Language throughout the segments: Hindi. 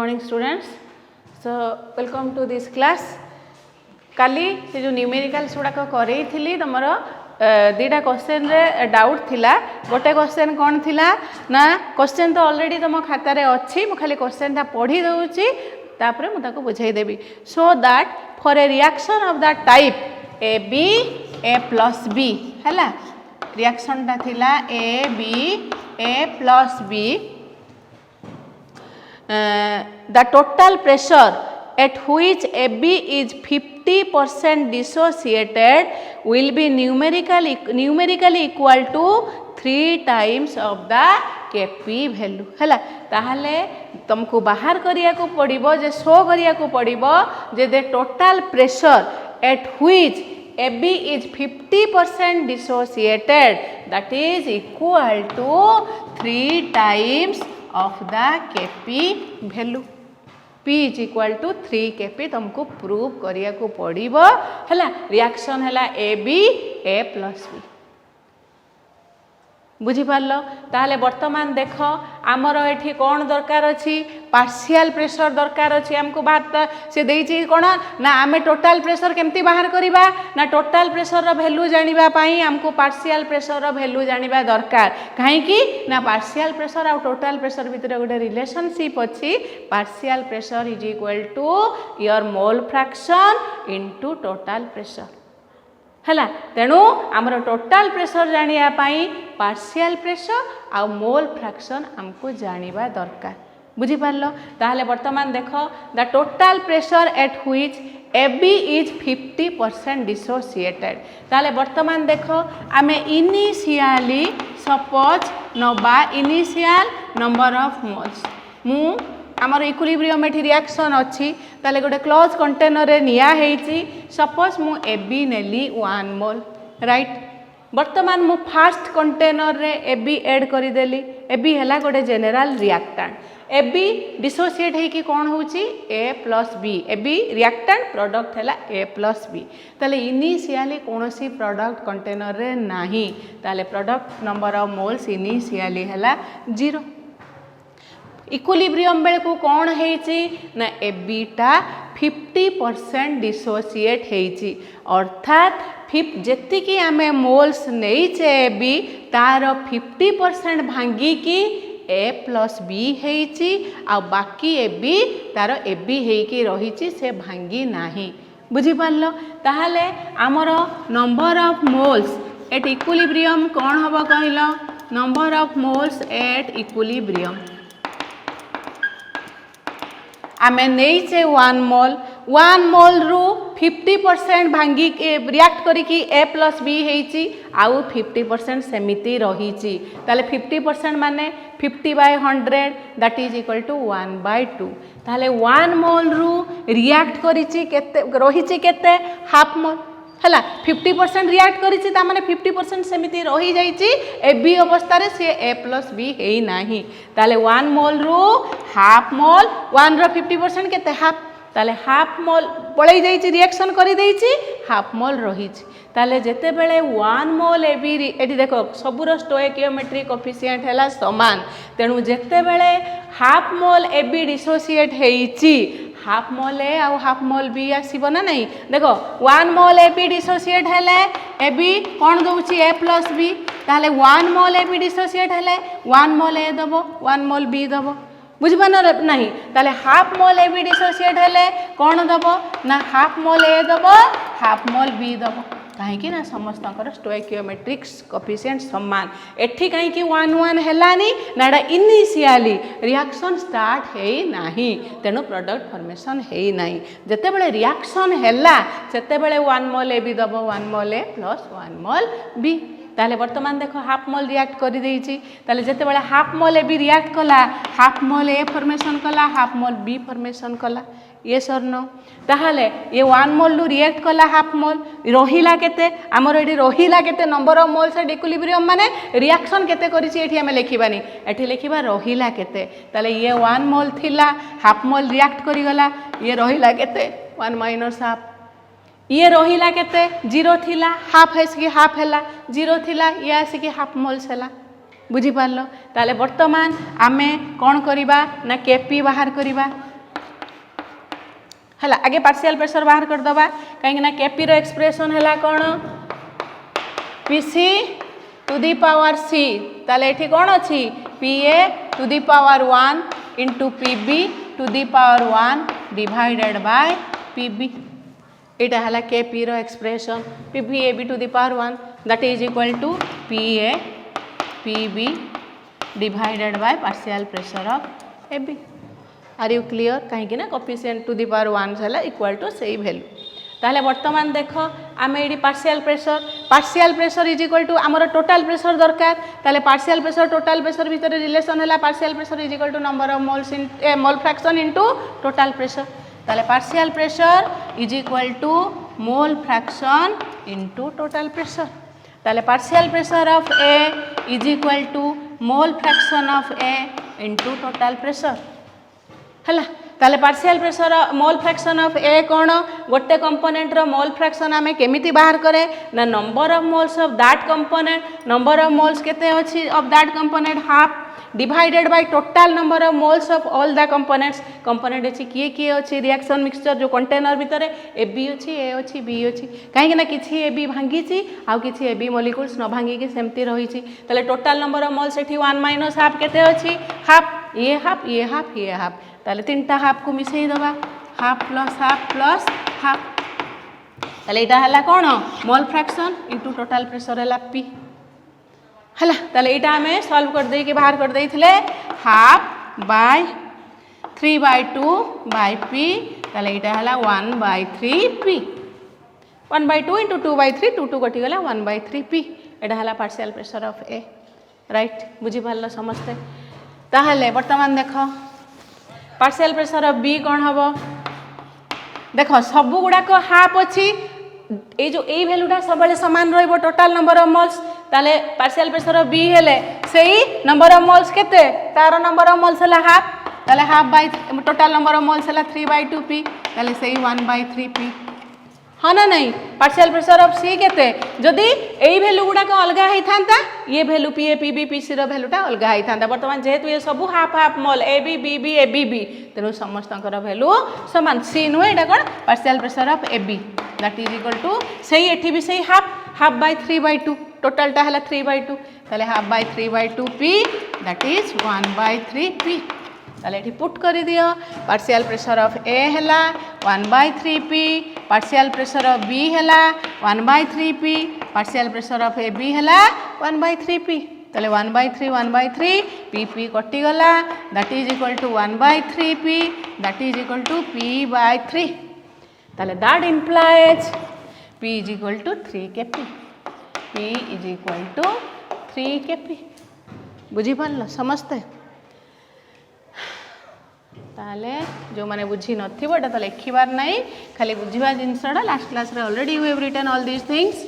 morning students. So welcome to this class. काली से जो न्यूमेरिकल्स गुड़ाक करेइथिली तुमर दीटा क्वेश्चन रे डाउट थिला गोटे क्वेश्चन कौन थिला ना क्वेश्चन तो ऑलरेडी तुम खाता रे अच्छी मु खाली क्वेश्चन ता पढ़ी दउची तापरे मु ताको बुझाई देबी so that for a reaction of that type A B A plus B हैला रिएक्शन ता थिला A B A plus B the total pressure at which AB is 50% dissociated will be numerically equal to 3 times of the Kp value हैला ताहले तुमको बाहर करिया को पड़िबो जे शो करिया को पड़िबो जे the total pressure at which AB is 50% dissociated that is equal to 3 times of the Kp value P is equal to 3 Kp तुमको प्रूव करिया को पड़िबो हैला रिएक्शन हैला AB A plus B बुझी पारलो ताहले वर्तमान देख आमर एठी कौन दरकार अछि पार्शियल प्रेशर दरकार अछि हमको बात से देइछि कोन ना आमे टोटल प्रेशर केमती बाहर करिबा ना टोटल प्रेशर रो वैल्यू जानिबा पई हमको पार्शियल प्रेशर रो वैल्यू जानिबा दरकार काहे कि ना पार्शियल प्रेशर और टोटल प्रेशर भितर गोटे रिलेशनशिप अछि partial pressure is equal to your mole fraction into total pressure हैला तेणु आमर टोटल प्रेशर जानिया पाई पार्शियल प्रेशर आ मोल फ्रैक्शन हमको जानिबा दरकार बुझी पारलो ताहले वर्तमान देखो the total pressure at which AB is 50% dissociated ताहले वर्तमान देखो आमे इनिशियली सपोज नबा इनिशियल नंबर ऑफ मोल्स मु आमर इक्विलिब्रियम एठी रिएक्शन अछि ताले गोटे क्लोज कंटेनर रे निया हेछि सपोज मु AB नेली 1 मोल राइट वर्तमान मु फर्स्ट कंटेनर रे AB ऐड करि देली AB हैला गोटे जनरल रिएक्टेंट AB डिसोसिएट हे कि कोन होछि A plus B AB reactant product हैला A plus B ताले इनिशियली कोनोसी प्रोडक्ट कंटेनर रे नाही ताले product number of moles initially हैला 0 इक्विलिब्रियम बेल को कौन हेछि ना AB टा 50% डिसोसिएट हेछि अर्थात जेति कि आमे मोल्स नैचे AB तार 50% भांगी की A plus B हेछि आ बाकी AB तार AB हेकि रहिछि से भांगी नाही बुझी पारलो ताहाले आमर number of moles at equilibrium कौन हबो कहिलो number of moles at equilibrium आमे नैचे 1 मोल रु 50% भांगी रिएक्ट करी कि A plus B हेछि आउ 50% सेमिति रहिछि ताले 50% माने 50/100 दैट इज इक्वल टू 1/2 ताले 1 मोल रु रिएक्ट करिछि केते रहिछि केते हाफ मोल हैला 50% रिएक्ट करिछि ता माने 50% सेमिति रहि जाइछि AB अवस्था रे से A plus B हेइ नाही ताले 1 मोल रु हाफ मोल 1 रो 50% केते हाफ ताले हाफ मोल पळै जाइछि रिएक्शन करि दैछि हाफ मोल रहिछि ताले जेते बेले 1 मोल AB एठी देखो सबुरो स्टोइकियोमेट्री कोएफिशिएंट हैला समान तेनु जेते बेले हाफ मोल AB डिसोसिएट हेइछि हाफ मोल ए आ हाफ मोल B आसीबो ना नहीं देखो 1 मोल AB डिसोसिएट हेले AB कोन दउछि A plus B ताले 1 मोल AB डिसोसिएट हेले 1 मोल A दबो 1 मोल B दबो बुझबा ना नहीं ताले हाफ मोल AB डिसोसिएट हेले कोन दबो ना हाफ मोल A दबो हाफ मोल B दबो काहे कि ना समस्तकर स्टोइकियोमेट्रिक्स कोएफिशिएंट समान एठी काहे कि 1 1 हेलानी नाडा इनिशियली रिएक्शन स्टार्ट हेई नाही तेनु प्रोडक्ट फॉर्मेशन हेई नाही जते बेले रिएक्शन हेला सेते बेले 1 मोल AB दबो 1 मोल A plus 1 मोल B ताले वर्तमान देखो हाफ मोल रिएक्ट करि देइछि ताले जते बेले हाफ मोल AB रिएक्ट कला हाफ मोल A फॉर्मेशन कला हाफ मोल B फॉर्मेशन कला यस और नो ताहले ये 1 मोल लु रिएक्ट कला हाफ मोल रहिला केते हमर एठी रहिला केते number of moles at equilibrium माने रिएक्शन केते करिछि एठी हमें लिखिबानी एठी लिखिबा रहिला केते ताले ये 1 मोल थिला हाफ मोल रिएक्ट करि गला ये रहिला केते 1 minus हाफ ये रहिला केते 0 थिला हाफ हेस कि हाफ हैला 0 थिला ये आसी कि हाफ मोल्स हैला बुझी पारलो ताले वर्तमान आमे कोन करिबा ना केपी बाहर करिबा है आगे पार्शियल प्रेशर बाहर करदबा कहीं केपी रो एक्सप्रेशन है कौन पीसी टू दी पावर सी ताले एठी कौन अच्छी PA to the power 1 into PB to the power 1 divided by PB एटा है केपी रो expression PB A B to the power 1 that is equal to PA PB divided by partial pressure of A B are you clear कहीं ना कोफिशिएंट टू दी पावर 1 है इक्वल टू सेही वैल्यू ताहले वर्तमान देख आम ये partial pressure is equal to आमर टोटाल प्रेशर दरकार ताहले पार्शियल प्रेशर टोटाल प्रेशर भितर रिलेशन है partial pressure is equal to number of moles mole fraction into total pressure ताहले partial pressure is equal to mole fraction into total pressure ताहले partial pressure of A is equal to mole fraction of A into total pressure है ताले partial pressure mole fraction of A कौन गोटे कंपोनेंट रो मोल फ्रैक्शन आमे केमिति बाहर करे ना number of moles of that component number of moles केते अछि of that component half divided by total number of moles of all the component अछि किए अछि रिएक्शन मिक्सचर जो कंटेनर भितर ए बी अछि ए अछि बी अछि काहे ना किछि ए बी भांगी छि आ किछि ए बी मॉलिक्यूल्स न भांगी के सेमति रही छि ताले टोटल नंबर ऑफ मोल्स एठी 1 माइनस हाफ केते अछि हाफ ये हाफ ये हाफ ये हाफ ताले तीनटा हाफ को मिसई दबा हाफ प्लस हाफ ताले एटा हला कोन mole fraction into total pressure हला पी हला ताले एटा हमें सॉल्व कर दे के बाहर कर देथिले हाफ बाय 3/2 बाय पी ताले एटा हला 1/3 पी 1/2 इंटू 2/3 2 कटि गला 1/3 पी एटा हला partial pressure of A right बुझी पारलो समझते ताहले वर्तमान देखो पार्शियल प्रेशर ऑफ बी कौन हम देख सबू गुड़ाक हाफ अच्छी ये जो ए भैल्यूटा सब सामान रही टोटाल नंबर ऑफ मोल्स ताले पार्शियल प्रेशर ऑफ बी हेले सही नंबर ऑफ मोल्स केते तार नंबर ऑफ मोल्स है हाफ ताले half by total number of moles है 3/2 पी ताले सही 1/3 पी हाँ ना नहीं पार्शियल प्रेशर ऑफ सी केते जदि एई वैल्यू गुड़ाक अलग होता ये value P A P B P C वैल्यूटा अलग होता बर्तमान जेहेतु ये सब half half mole A B B B A B B तेणु समस्त वैल्यू सामान सी नुहे यहाँ कौन partial pressure of A B that is equal to सही एठी भी सही हाफ बाय 3/2 टोटालटा है 3/2 ताले half by 3/2 P that is 1/3 P ताले एठी पुट कर दियो पार्शियल प्रेशर ऑफ ए हैला 1/3 P partial pressure of B हैला 1/3 P partial pressure of A B हैला 1/3 पी ताले 1/3 पी पी कटि गला that is equal to 1/3 P that is equal to p/3 ताले that implies p is equal to 3 kp p is equal to 3 kp बुझी पारल समझते ताले जो माने बुझी नथिबो एटा तो लिखिबार नहीं खाली बुझिबा जिनसडा लास्ट क्लास रे already you have written all these things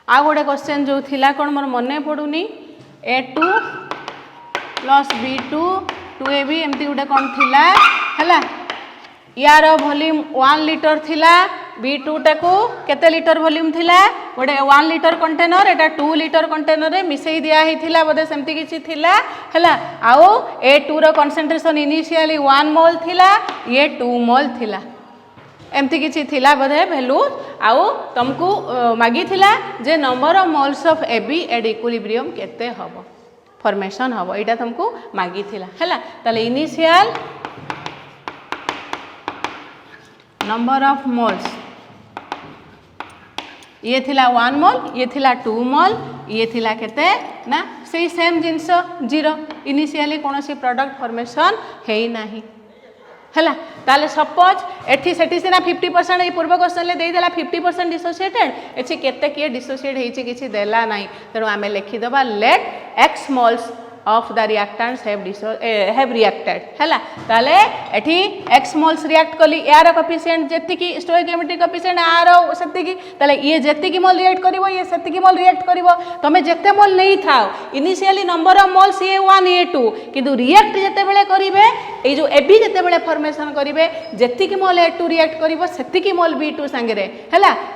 आ गोटे क्वेश्चन जो थिला कोन मोर मने पडुनी A2 प्लस B2 2AB एमती गोटे कोन थिला हला यार वॉल्यूम 1 लीटर थिला B2 टाकू केते लीटर वॉल्यूम थिला गोटे 1 लीटर कंटेनर एटा 2 लीटर कंटेनर रे मिसई दिया ही थिला बोधे सेमती किछि थिला हला आउ A2 रो कंसंट्रेशन इनिशियली 1 मोल थिला ये 2 मोल थिला एमती किछि थिला बोधे वैल्यू आउ तुमको मागी थिला जे number of moles of AB at equilibrium केते हबो फॉर्मेशन हबो एटा तुमको मागी थिला हला ताले इनिशियल नंबर ऑफ मोल्स ये थिला 1 मोल ये थिला 2 मोल ये थिला केते ना सेही सेम जिंस 0 इनिशियली कोनोसी प्रोडक्ट फॉर्मेशन हेई नाही हला ताले सपोज एठी सेठी सिना 50% ए पूर्व क्वेश्चन ले देई देला 50% डिसोसिएटेड एछि केते किए डिसोसिएट हेछि किछि देला नाही तेनु आमे लिखि दबा let x moles of the reactants have reacted हला ताले एठी x moles react कली यार कोएफिशिएंट जेति की स्टोइकियोमेट्रिक कोएफिशिएंट आर सेति की ताले ये जेति की मोल रिएक्ट करिवो ये सेति की मोल रिएक्ट करिवो तमे जेते मोल नहीं थाओ इनिशियली नंबर ऑफ मोल्स ये 1 ये 2 किंतु रिएक्ट जेते बेले करिवे ये जो एबी जिते फॉर्मेशन करेंगे जी मोल A2 रिएक्ट कर से मोल B2 सांगे है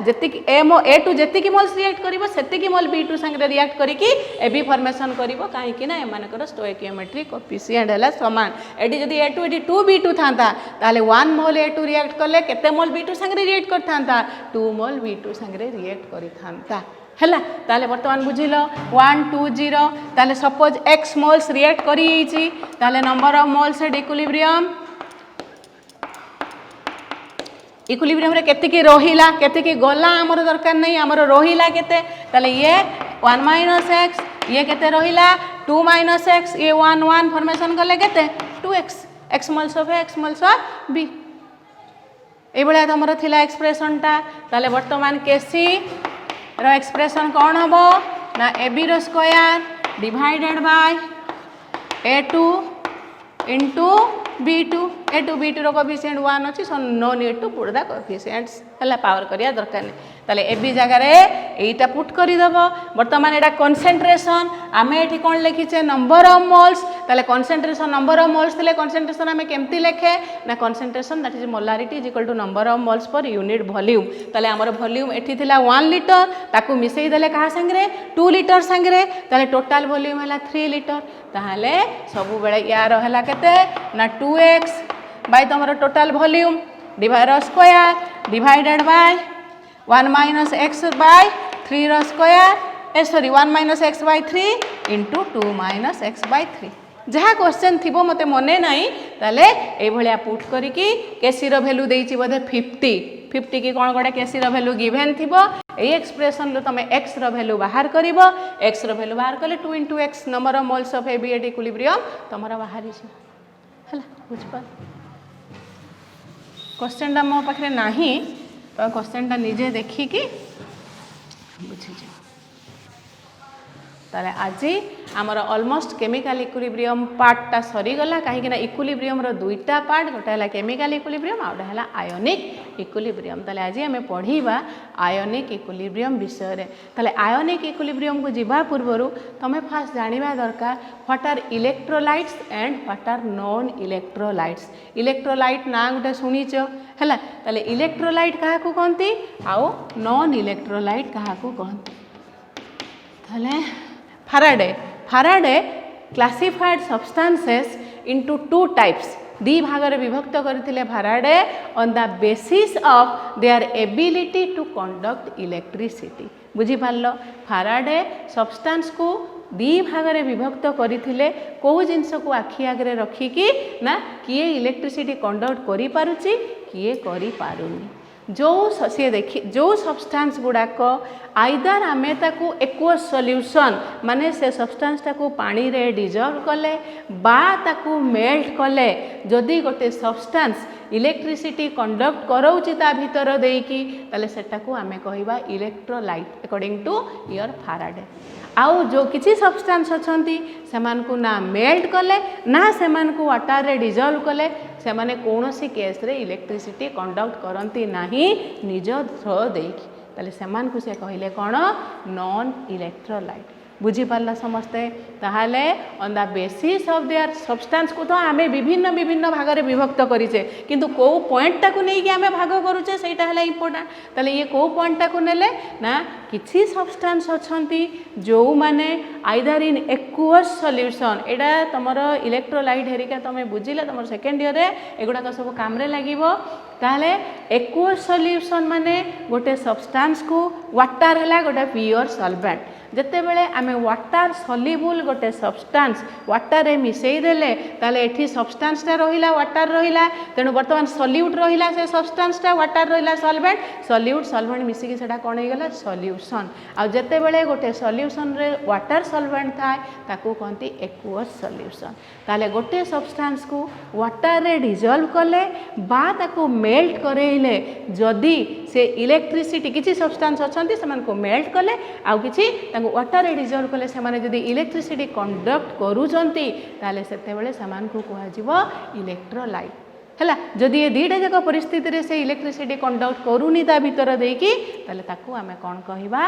जी A2 जी मोल रिएक्ट कर से मोल B2 सांगे रिएक्ट करके एबी फॉर्मेशन कर कहीं एम स्टोइकियोमेट्रिक कोएफिशिएंट है सामान ये जब A2 ये 2B2 था ताले 1 मोल A2 रिएक्ट कले केते मोल B2 सांगे रिएक्ट करता 2 मोल B2 सांगे रिएक्ट करता है ताले बर्तमान बुझिल 1 2 0 ताले सपोज x मोल्स रिएक्ट करी ताले number of moles at equilibrium रे केते रहिला केते गला हमर दरकार नहीं हमर रहिला केते ताले ये 1 - x ये केते रहिला 2 - x ये 1 1 फॉर्मेशन कले केते 2x x moles of b ए बळे हमर थिला एक्सप्रेशन टा ताले वर्तमान केसी रो एक्सप्रेशन कौन हम ना AB रो square divided by A2 into B2 A2 B2 रो कोएफिशिएंट 1 अच्छी so no need to put the coefficients हला पावर करिया दरकार नहीं ताले AB जगह रे एटा पुट करि दबो वर्तमान एटा कंसंट्रेशन आमे एठी कोन लिखिचे नंबर ऑफ मोल्स ताले कंसंट्रेशन नंबर ऑफ मोल्स थिले कंसंट्रेशन आमे केमती लेखे ना concentration that is molarity is equal to number of moles per unit volume ताले हमर वॉल्यूम एठी थिला 1 लीटर ताकू मिसई देले कहा संगरे 2 लीटर संगरे ताले टोटल वॉल्यूम हला 3 लीटर ताले सब बेले यार हला केते ना 2x बाय तमरो total volume divide square divided by 1 - x by 3 रो square sorry 1 - x by 3 into 2 - x by 3 जहाँ क्वेश्चन थी मत मने नाई ताले ए भलिया पुट करिकी केसी रो वैल्यू देइची बोधे 50 की कौन गोटे केसी रो वैल्यू गिवन थिबो ए एक्सप्रेशन लो तमे x रो वैल्यू बाहर करिवो x रो वैल्यू बाहर कले 2 * x number of moles of AB at equilibrium तमरा बाहर छी हला बुझ पा क्वेश्चन टा मो पाखरे नाही तो क्वेश्चन टा निजे देखी कि बुझी जे ताले आज आमर ऑलमोस्ट केमिकल इक्विलिब्रियम पार्टा सरीगला कहीं इक्विलिब्रियम रो दुईटा पार्ट गोटे है केमिकल इक्विलिब्रियम आउटे है आयोनिक इक्विलिब्रियम ताले आज आम पढ़ा आयोनिक इक्विलिब्रियम विषय रे ताले आयोनिक इक्विलिब्रियम को जीवा पूर्व तुम फास्ट जानिबा दरकार what are electrolytes and what are non electrolytes electrolyte ना गोटे शुणीच है ताले इलेक्ट्रोलाइट क्या कहती आउ नॉन इलेक्ट्रोलाइट क्या कहती ताले Faraday classified substances into two types दी भाग रे विभक्त करथिले Faraday on the basis of their ability to conduct electricity बुझी पारलो Faraday substance को दी भाग रे विभक्त करथिले को जिंस को आखि आगे रखिकी ना किए इलेक्ट्रिसिटी कंडक्ट करि पारुची किए करि पारुनी जो सी देखी जो सब्सटेंस गुड़ाक आइदर आमे ताकू एक्वस सॉल्यूशन माने से सब्सटेंस टाकू पानी रे डिजॉल्व कले बा ताकू मेल्ट कले जदि गोटे सब्सटेंस इलेक्ट्रिसिटी कंडक्ट कराउची ता भीतर देकी ताले सेटाकू आमे कहिबा electrolyte according to your Faraday आउ जो किसी सब्सटेंस अछंती सेमान को ना मेल्ट कले ना सेमान को वाटर रे डिजॉल्व कले से माने कौनसी केस रे इलेक्ट्रिसिटी कंडक्ट करती नाही निज थ्रो देकी ताले सेमान को से कहले कौन नॉन इलेक्ट्रोलाइट बुझी पारला समस्ते ताहाले on the basis of their substance को तो आमे विभिन्न विभिन्न भाग रे विभक्त करिचे किंतु को पॉइंट टाको नै कि आमे भाग करूचे सेटा हला इंपोर्टेंट ताले ये को पॉइंट टाको नेले ना किछि सब्सटेंस अछंती जो माने आइदर इन एक्वस सॉल्यूशन एडा तमरो इलेक्ट्रोलाइट हेरिका तमे बुझिला तमरो सेकंड ईयर रे एगुडा का सब काम रे लागिवो ताले एक्वस सॉल्यूशन माने गोटे सब्सटेंस को वाटर हला गोटे प्योर सॉल्वेंट जिते बेले आमे वाटर सॉल्युबल गोटे सब्सटेंस वाटर रे मिसई देले ताले एठी सब्सटेंस टा रहिला वाटर रहिला तेनु वर्तमान सॉल्यूट रहिला से सब्सटेंस टा वाटर रहिला सॉल्वेंट सॉल्यूट सॉल्वेंट मिसी कि सेटा कोन हेगला सॉल्यूशन आ जिते बेले गोटे सॉल्यूशन रे वाटर सॉल्वेंट थाए ताकू कहती एक्वस सॉल्यूशन ताले गोटे सब्सटेंस को वाटर रे डिजॉल्व कले बा ताकू मेल्ट करेले जदि से इलेक्ट्रिसिटी किछि सब्सटेंस अछंती समान को मेल्ट कले आ किछि वाटर रे डिजॉल्व कले से माने जदि इलेक्ट्रिसिटी कंडक्ट करूचंती ताले सेते बेले समान को कहा जीवो इलेक्ट्रोलाइट हला जदि ये दीटा जक परिस्थिति रे से इलेक्ट्रिसिटी कंडक्ट करूनी ता भीतर देकी ताले ताकू आमे कोन कहिबा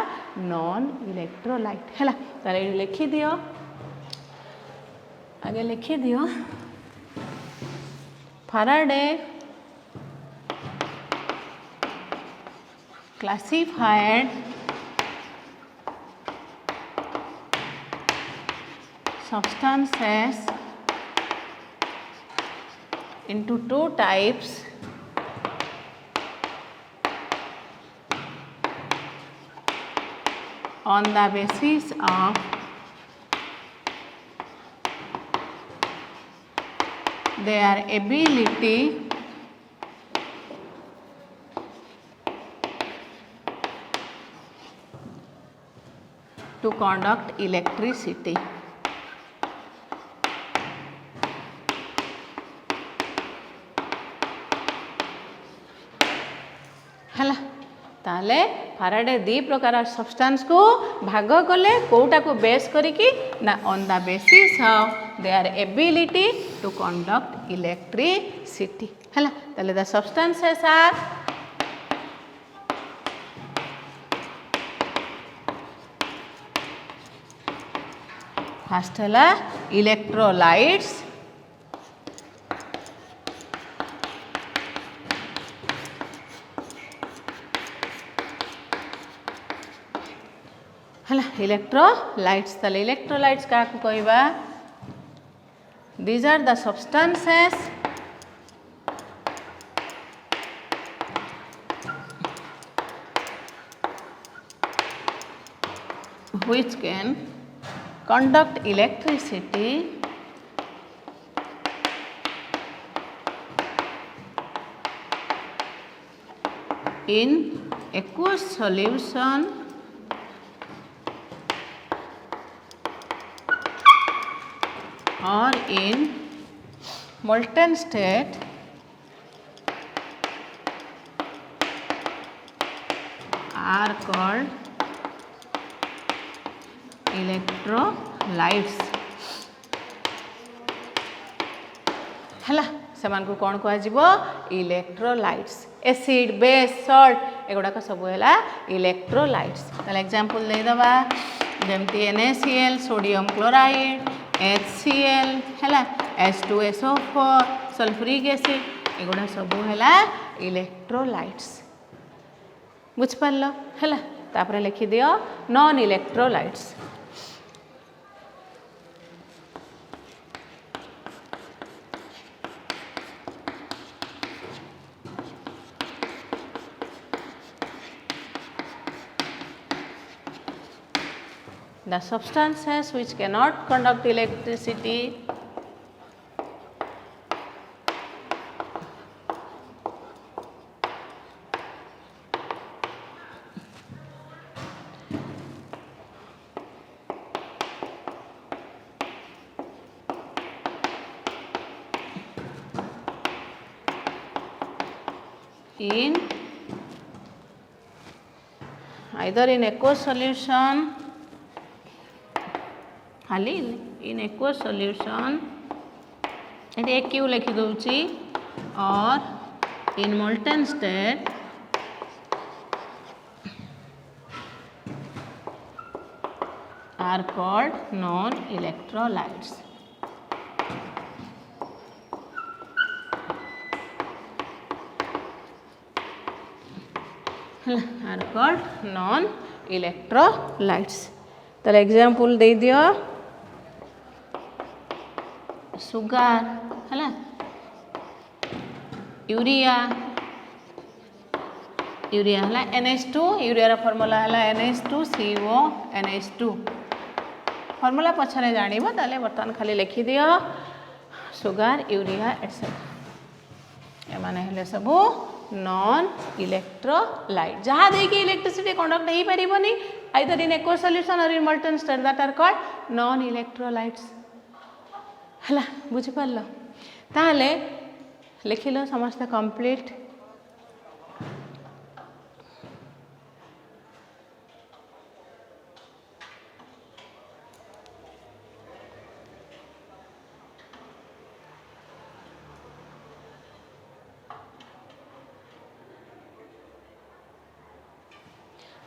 नॉन इलेक्ट्रोलाइट हला ताले लिखि दियो आगे लिखि दियो Faraday classified substances into two types on the basis of their ability to conduct electricity. ହେଲା ताले फाराडे दी प्रकार सब्सटेंस को भाग कले कोटा को बेस करिकी ना on the basis of their ability to conduct electricity हैला ताले द सब्सटेंसेस आर फर्स्ट हैला इलेक्ट्रोलाइट्स हैला इलेक्ट्रोलाइट्स ताले इलेक्ट्रोलाइट्स का कहबा these are the substances which can conduct electricity in aqueous solution or in molten state are called electrolytes हैला सेमान को कौन कह जीवो इलेक्ट्रोलाइट्स एसिड बेस सॉल्ट एगुडा सब है इलेक्ट्रोलाइट्स ताले एग्जांपल दे दबा जेमती NaCl सोडियम क्लोराइड HCl हैला H2SO4 सल्फ्यूरिक एसिड एगुडा सब है इलेक्ट्रोलाइट्स बुझ पारलो हैला तापर लिखि दियो non electrolytes the substances which cannot conduct electricity in either in aqueous solution खाली इन aqueous solution ये क्यू लिखी दूची और इन molten state are called non electrolytes are called non electrolytes तर एग्जांपल दे दियो सुगार है यूरिया यूरिया है NH2 यूरिया फॉर्मूला है NH2CO NH2 फॉर्मूला पछरे जानिबो ताले बर्तमान खाली लिखि दियो सुगार यूरिया एटसेट्रा एमाने हेले सब नॉन इलेक्ट्रोलाइट जहाँ देखिए इलेक्ट्रिसिटी कंडक्ट नहीं पारिबनी either in aqueous solution or in molten state that are called non electrolytes हला बुझि पारलो ताले लिखिलो समस्त कंप्लीट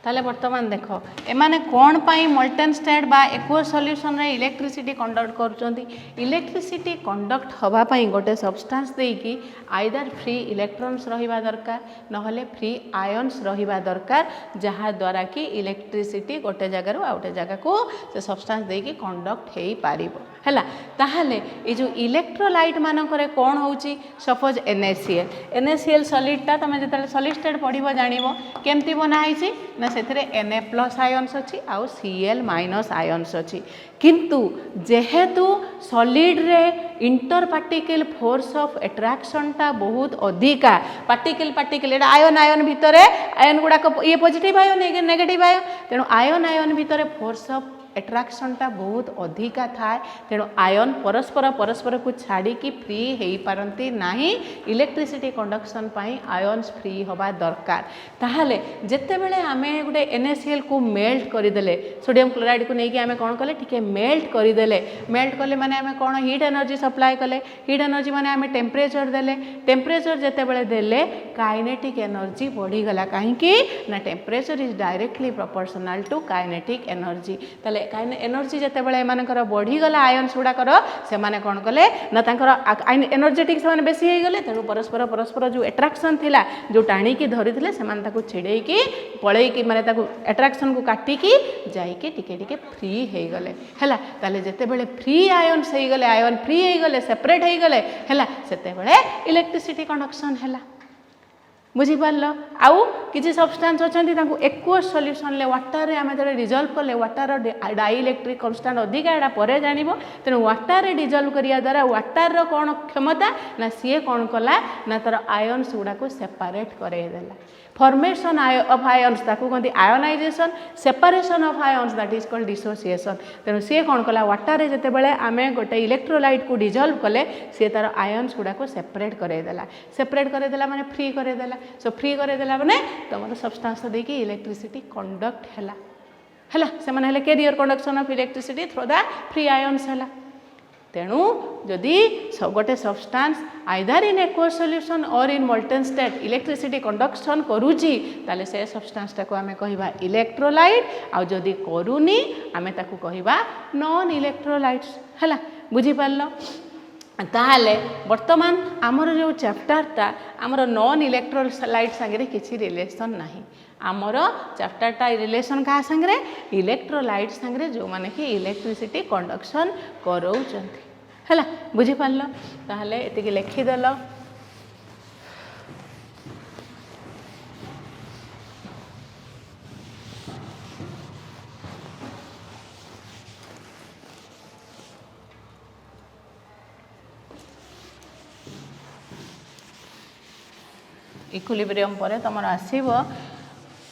ताले वर्तमान देख एमाने कौन पाई मोल्टेन स्टेट बा एक्वस सॉल्यूशन रे इलेक्ट्रिसिटी कंडक्ट करूछंती इलेक्ट्रिसिटी कंडक्ट हवा पाई गोटे सब्सटेंस देकी आइदर फ्री इलेक्ट्रॉन्स रहिबा दरकार नहले फ्री आयन्स रहिबा दरकार जहा द्वारा कि इलेक्ट्रिसिटी गोटे जगह रु आउटे जगह को से सब्सटेंस देकी कंडक्ट हेई पारिबो हैला ताहले ए जो इलेक्ट्रोलाइट मानकरे कौन होउची सपोज NaCl सॉलिड ता तमे जतले सॉलिड स्टेट पढिबो जानिबो केमती बना हैची ना सेथरे Na+ आयन्स अछि आ Cl- आयन्स अछि किंतु जेहेतु सॉलिड रे inter particle force of attraction ता बहुत अधिका पार्टिकल एटा आयन भितरे आयन गुडा ये पॉजिटिव आयन नेगेटिव आयन तेणु आयन भितरे फोर्स ऑफ एट्राक्शन टा बहुत अधिका थाए तेणु आयन परस्पर को छाड़ी की फ्री हो पारती नहीं इलेक्ट्रिसिटी कंडक्शन पाई आयन्स फ्री होबा दरकार ताहले जेते बेले आमे गुटे NaCl को मेल्ट करदेले सोडियम क्लोराइड को लेकिन आमे कौन कले ठीक मेल्ट करदेले माने आमे कौन हीट एनर्जी सप्लाई कले हीट एनर्जी माने आमे टेम्परेचर देले टेम्परेचर जेते बेले देले काइनेटिक एनर्जी बढ़ी गला कहीं ना temperature is directly proportional to kinetic energy ताले एनर्जी जिते बड़े एमानकर बढ़ीगला आयन्स गुड़ाकर से माने कौन कले ना तांकर एनर्जेटिक से बेसी हो गले तेणु परस्पर जो एट्राक्शन थिला जो टाणिकी धरी से छिड़ेकी पलैकी माने एट्राक्शन को काटिकी जाइके टिके टिके फ्री हो गले हैला ताले जेते बेले फ्री आयन्स हो गले आयन फ्री हो गले सेपरेट हो गले हैला सेते बेले इलेक्ट्रिसिटी कंडक्शन हैला बुझीपार आउ किसी सब्सटेंस अच्छा एक्वस सॉल्यूशन ले वाटर आम जो डिजल्व कले वाटर डाइलेक्ट्रिक कन्स्टांट अधिका एटा पर जानिबो तेणु वाटर डिजल्व करिया द्वारा वाटर कौन क्षमता ना सी कौन कला ना तार आयन्स गुड़ा को सेपरेट करदेला फॉर्मेशन ऑफ आयन्स ताकू कहते ionization separation of ions that is called dissociation तेणु सी कौन कला वाटर रे जते बेले आमे गोटे इलेक्ट्रोलाइट को डिजल्व कले सी तार आयन्स गुड़ा को सेपरेट करदेला माने फ्री करदेला सो फ्री करदेला माने तुम सब्सटेंस देकी इलेक्ट्रिसिटी कंडक्ट हैला से माने हेले carrier conduction of electricity through the free ions हैला तेणु जदि गोटे substance either in aqueous solution or in molten state electricity conduction करूची ताले से सब्सटेंसटा को आमे कहिबा इलेक्ट्रोलाइट आ जदि करूनी आमे ताकू कहिबा नॉन इलेक्ट्रोलाइट्स हैला बुझी पारलो ताहले वर्तमान आमर जो चैप्टरटा आमर नॉन इलेक्ट्रोलाइट संगे किसी रिलेशन नहीं आमर चैप्टरटा रिलेशन क्या संगे इलेक्ट्रोलाइट संगे जो माने कि इलेक्ट्रिसिटी कंडक्शन कराउछंती हैला बुझी पारलो ताहले एतिके लिखिदेल इक्विलिब्रियम पर तुम आसब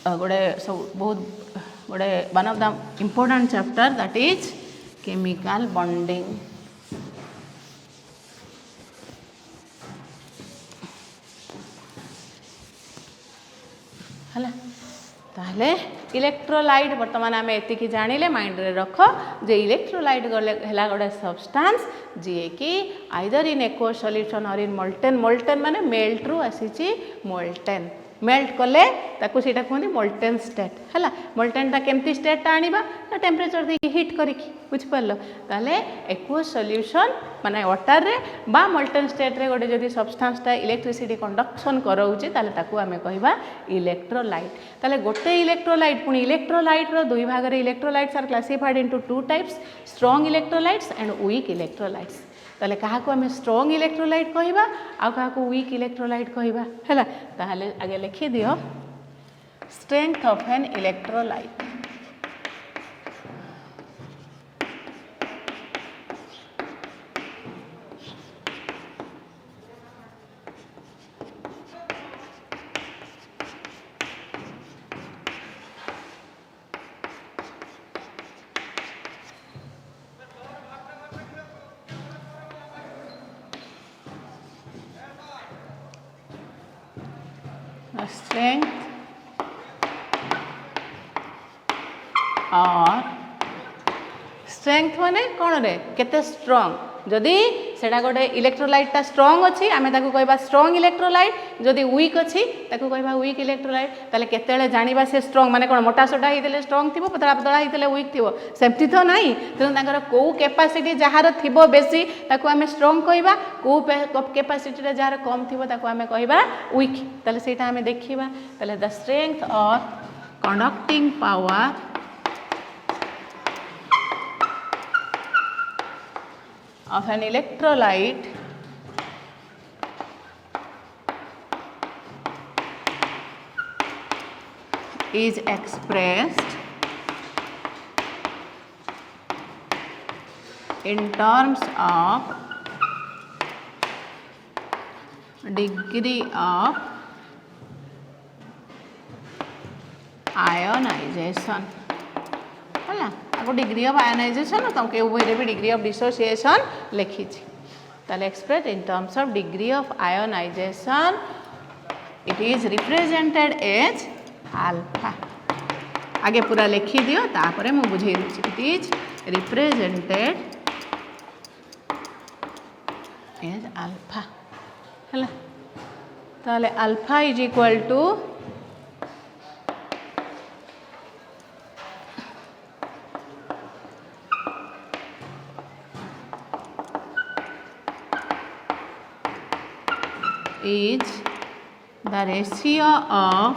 गोटे सब बहुत गोटे one of the important chapter that is chemical bonding है ताहले इलेक्ट्रोलाइट बर्तमान आम एति जानिले माइंड रे रख जे इलेक्ट्रोलाइट है गोटे सब्सटेंस जी कि either in aqueous solution or in molten माने मेल्ट रु आसी मोल्टेन मेल्ट कले ताकू सीटा कहते मोल्टेन स्टेट है मोल्टेनटा केमती स्टेटा आनिबा ना टेम्परेचर दे हिट करिकी बुझिपार ताले एक्वस सॉल्यूशन माने वाटर रे बा मोल्टेन स्टेट रे गोटे जदि सब्सटेंसटा इलेक्ट्रिसिटी कंडक्शन कराउची ताले ताकू आमे कहिबा इलेक्ट्रोलाइट ताले गोटे इलेक्ट्रोलाइट पुनी इलेक्ट्रोलाइट रो दुई भाग रे electrolytes are classified into two types strong electrolytes and weak electrolytes ताले कहा को आमे स्ट्रांग इलेक्ट्रोलाइट कहिबा आ कहा को वीक इलेक्ट्रोलाइट कहिबा हैला ताहले आगे लिखि दियो strength of an electrolyte strength और strength माने कौन रे केते strong जदि सेटा गोटे इलेक्ट्रोलाइटा स्ट्रॉन्ग अच्छी आम ताको कहबा स्ट्रॉन्ग इलेक्ट्रोलाइट जदि वीक अच्छी ताको कहबा वीक इलेक्ट्रोलाइट ताले केतेले जानिबा से स्ट्रॉन्ग माने कोन मोटा सोटा हितले स्ट्रॉन्ग थिबो पतला पतला हितले वीक थिबो सेमति तो नाही तेनु ताकर को कैपेसिटी जहार थिबो बेसी ताको आमे स्ट्रॉन्ग कहबा को कैपेसिटी रे जहार कम थिबो ताको आमे कहबा वीक ताले सेटा आमे देखिबा ताले the strength of conducting power of an electrolyte is expressed in terms of degree of ionization है आपको डिग्री ऑफ आयनाइजेशन तो के वे भी डिग्री ऑफ डिसोसिएशन लिखी ताले express in terms of degree of ionisation it is represented as alpha आगे पूरा लिखी दियो तापरे मु बुझे दूची it is represented as alpha है ताले alpha is equal to is the ratio of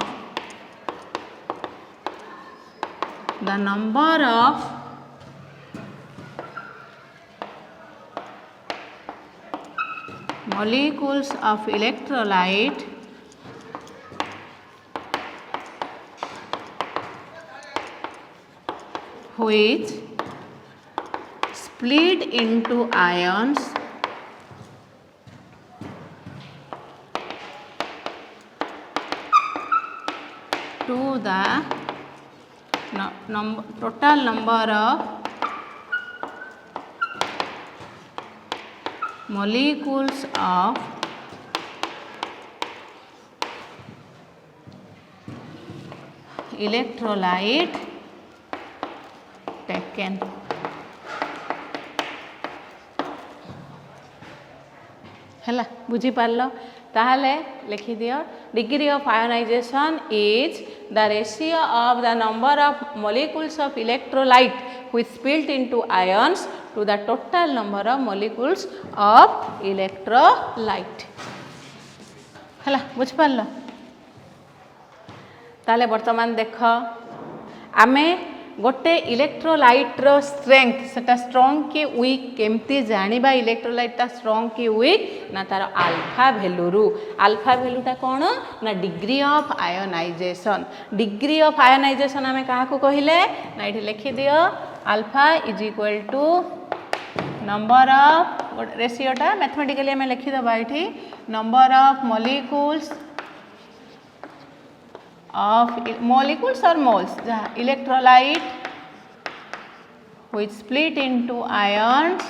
the number of molecules of electrolyte which split into ions to the total number of molecules of electrolyte taken है बुझी पार ताहले लिखी दियो degree of ionization is the ratio of the number of molecules of electrolyte which split into ions to the total number of molecules of electrolyte है बुझ पार ताले वर्तमान देख आमे गोटे इलेक्ट्रोलाइट्र स्ट्रेंथ सेटा स्ट्रॉन्ग कि वीक केमती जानिबा इलेक्ट्रोलाइटा स्ट्रॉन्ग कि वीक ना तार अल्फा वैल्यू अल्फा वैल्यूटा कौन ना degree of ionisation degree of ionisation आमे कहा को कहिले ना इठी लिखि दियो alpha is equal to number of रेशियोटा मैथमेटिकली आमे लिखि दबा इठी number of molecules of molecules or moles electrolyte which split into ions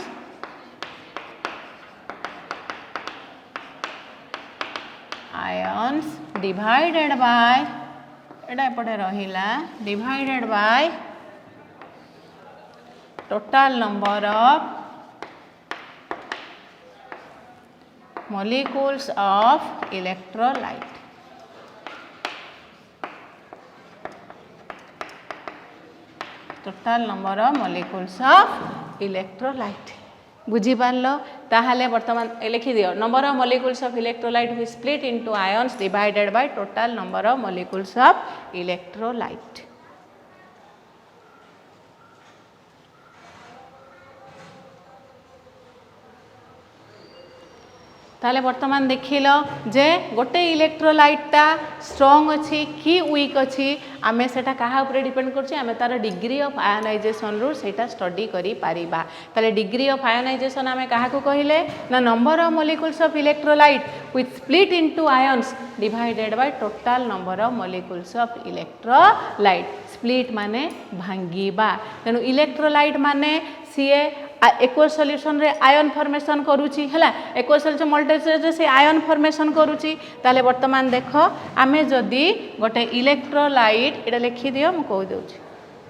divided by एटा एपटे रहिला divided by total number of molecules of electrolyte total number of molecules of electrolyte बुझी पारलो ताहले वर्तमान लिखि दियो number of molecules of electrolyte which split into ions divided by total number of molecules of electrolyte ताले वर्तमान देखिल जे गोटे इलेक्ट्रोलाइटा स्ट्रॉन्ग अच्छी कि वीक अच्छी आमे सेटा कहा ऊपर डिपेंड करछि आमे तार डिग्री ऑफ आयोनाइजेशन रु सेटा स्टडी करि पारिबा ताले डिग्री ऑफ आयोनाइजेशन आमे कहा को कहिले ना number of molecules of electrolyte which split into ions divided by total number of molecules of electrolyte split माने भांगीबा तेनु इलेक्ट्रोलाइट माने सीए एक्वस सॉल्यूशन रे आयन फॉर्मेशन करूची हला एक्वस सॉल्यूशन मल्टीस्टेज रे से आयन फॉर्मेशन करूची ताले वर्तमान देखो आमे जदी गोटे इलेक्ट्रोलाइट एटा लिखि दियो म कहि दोची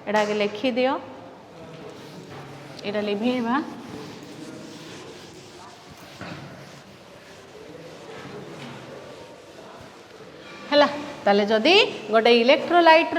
एटा के लिखि दियो एटा लिभिबा ताले जदि गोटे इलेक्ट्रोलाइट